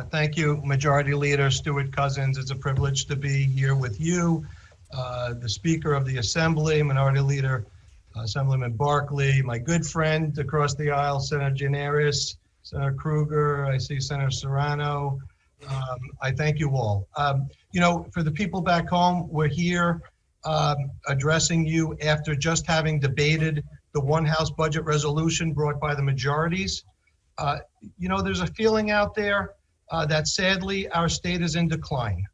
Thank you, Majority Leader Stuart Cousins. It's a privilege to be here with you, the Speaker of the Assembly, Minority Leader Assemblyman Barkley, my good friend across the aisle, Senator Gianaris, Senator Kruger, I see Senator Serrano. I thank you all. For the people back home, we're here addressing you after just having debated the one House budget resolution brought by the majorities. There's a feeling out there that sadly our state is in decline.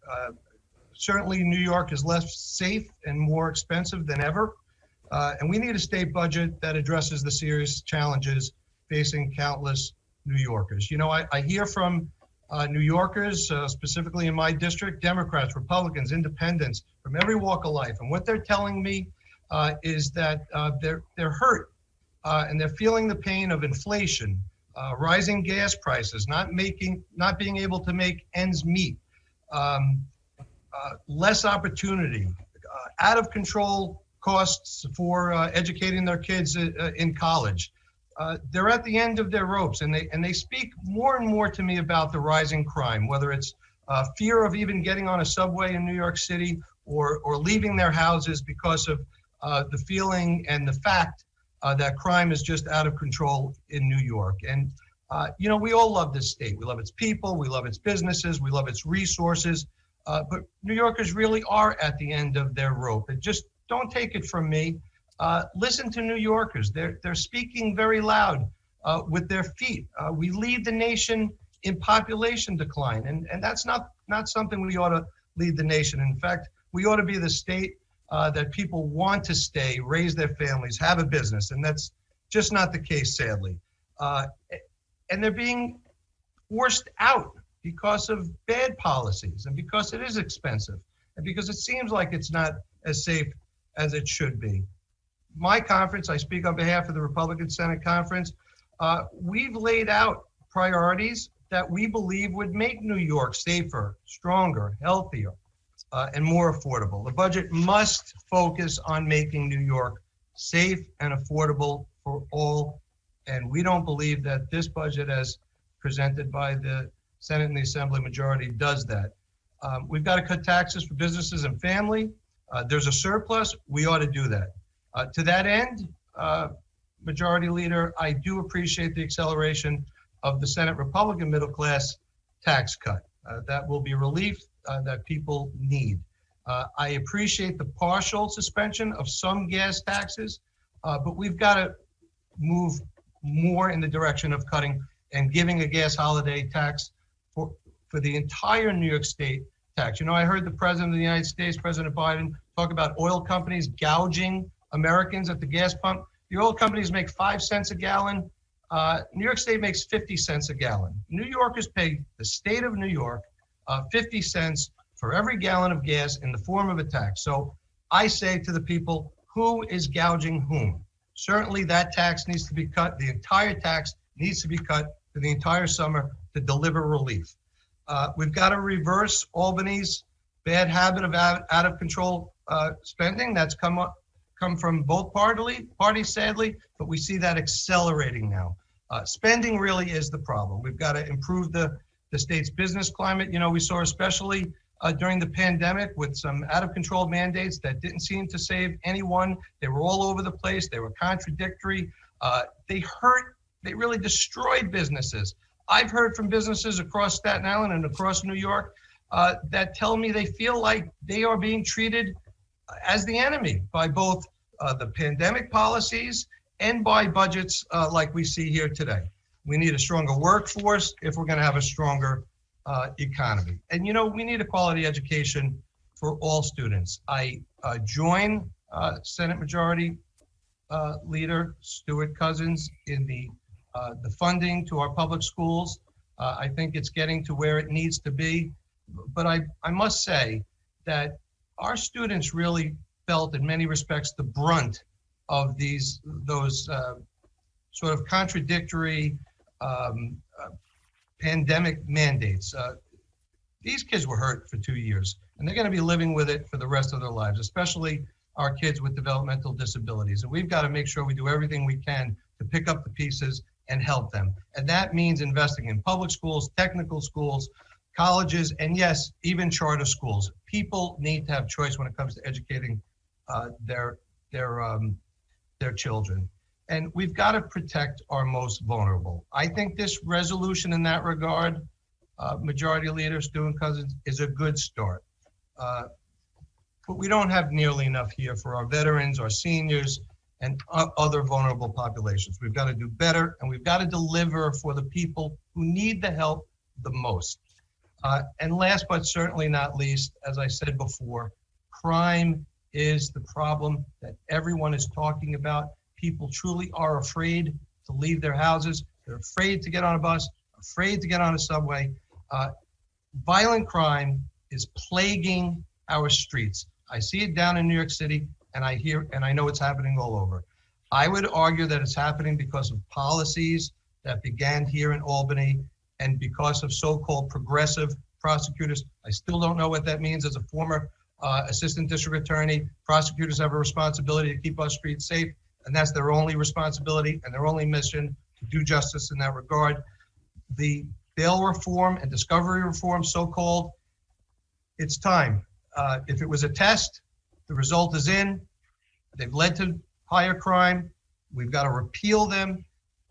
Certainly New York is less safe and more expensive than ever. And we need a state budget that addresses the serious challenges facing countless New Yorkers. I hear from New Yorkers, specifically in my district, Democrats, Republicans, independents, from every walk of life. And what they're telling me is that they're hurt and they're feeling the pain of inflation, rising gas prices, not being able to make ends meet, less opportunity, out of control costs for educating their kids in college. They're at the end of their ropes, and they speak more and more to me about the rising crime, whether it's fear of even getting on a subway in New York City or leaving their houses because of the feeling and the fact that crime is just out of control in New York. And we all love this state. We love its people, we love its businesses, we love its resources, but New Yorkers really are at the end of their rope. And just don't take it from me. Listen to New Yorkers. They're speaking very loud with their feet. We lead the nation in population decline, and that's not something we ought to lead the nation. In fact, we ought to be the state that people want to stay, raise their families, have a business, and that's just not the case, sadly. And they're being forced out because of bad policies and because it is expensive and because it seems like it's not as safe as it should be. My conference, I speak on behalf of the Republican Senate Conference, we've laid out priorities that we believe would make New York safer, stronger, healthier, and more affordable. The budget must focus on making New York safe and affordable for all, and we don't believe that this budget, as presented by the Senate and the Assembly majority, does that. We've got to cut taxes for businesses and family. There's a surplus. We ought to do that. To that end, Majority Leader, I do appreciate the acceleration of the Senate Republican middle class tax cut. That will be relief that people need. I appreciate the partial suspension of some gas taxes, but we've got to move more in the direction of cutting and giving a gas holiday tax for the entire New York State tax. I heard the President of the United States, President Biden, talk about oil companies gouging Americans at the gas pump. The oil companies make 5 cents a gallon. New York State makes 50 cents a gallon. New Yorkers pay the state of New York 50 cents for every gallon of gas in the form of a tax. So I say to the people, who is gouging whom? Certainly that tax needs to be cut. The entire tax needs to be cut for the entire summer to deliver relief. We've got to reverse Albany's bad habit of out of control spending. That's come from both parties, sadly, but we see that accelerating now. Spending really is the problem. We've got to improve the state's business climate. We saw especially during the pandemic with some out of control mandates that didn't seem to save anyone. They were all over the place. They were contradictory. They really destroyed businesses. I've heard from businesses across Staten Island and across New York that tell me they feel like they are being treated as the enemy by both the pandemic policies and by budgets like we see here today. We need a stronger workforce if we're going to have a stronger economy. And, we need a quality education for all students. I join Senate Majority Leader Stuart Cousins in the funding to our public schools. I think it's getting to where it needs to be. But I must say that our students really felt in many respects the brunt of those sort of contradictory pandemic mandates. These kids were hurt for 2 years, and they're going to be living with it for the rest of their lives, especially our kids with developmental disabilities. And we've got to make sure we do everything we can to pick up the pieces and help them. And that means investing in public schools, technical schools, colleges, and yes, even charter schools. People need to have choice when it comes to educating their children. And we've got to protect our most vulnerable. I think this resolution in that regard, Majority Leader Stewart-Cousins, is a good start. But we don't have nearly enough here for our veterans, our seniors, and other vulnerable populations. We've got to do better, and we've got to deliver for the people who need the help the most. And last but certainly not least, as I said before, crime is the problem that everyone is talking about. People truly are afraid to leave their houses. They're afraid to get on a bus, afraid to get on a subway. Violent crime is plaguing our streets. I see it down in New York City, and I know it's happening all over. I would argue that it's happening because of policies that began here in Albany and because of so-called progressive prosecutors. I still don't know what that means. As a former assistant district attorney, prosecutors have a responsibility to keep our streets safe, and that's their only responsibility and their only mission, to do justice in that regard. The bail reform and discovery reform, so-called, it's time. If it was a test, the result is in. They've led to higher crime. We've got to repeal them.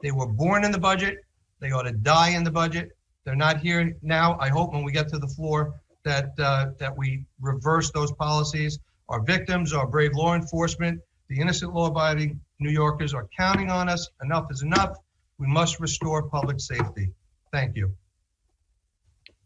They were born in the budget. They ought to die in the budget. They're not here now. I hope when we get to the floor that we reverse those policies. Our victims, our brave law enforcement, the innocent law-abiding New Yorkers are counting on us. Enough is enough. We must restore public safety. Thank you.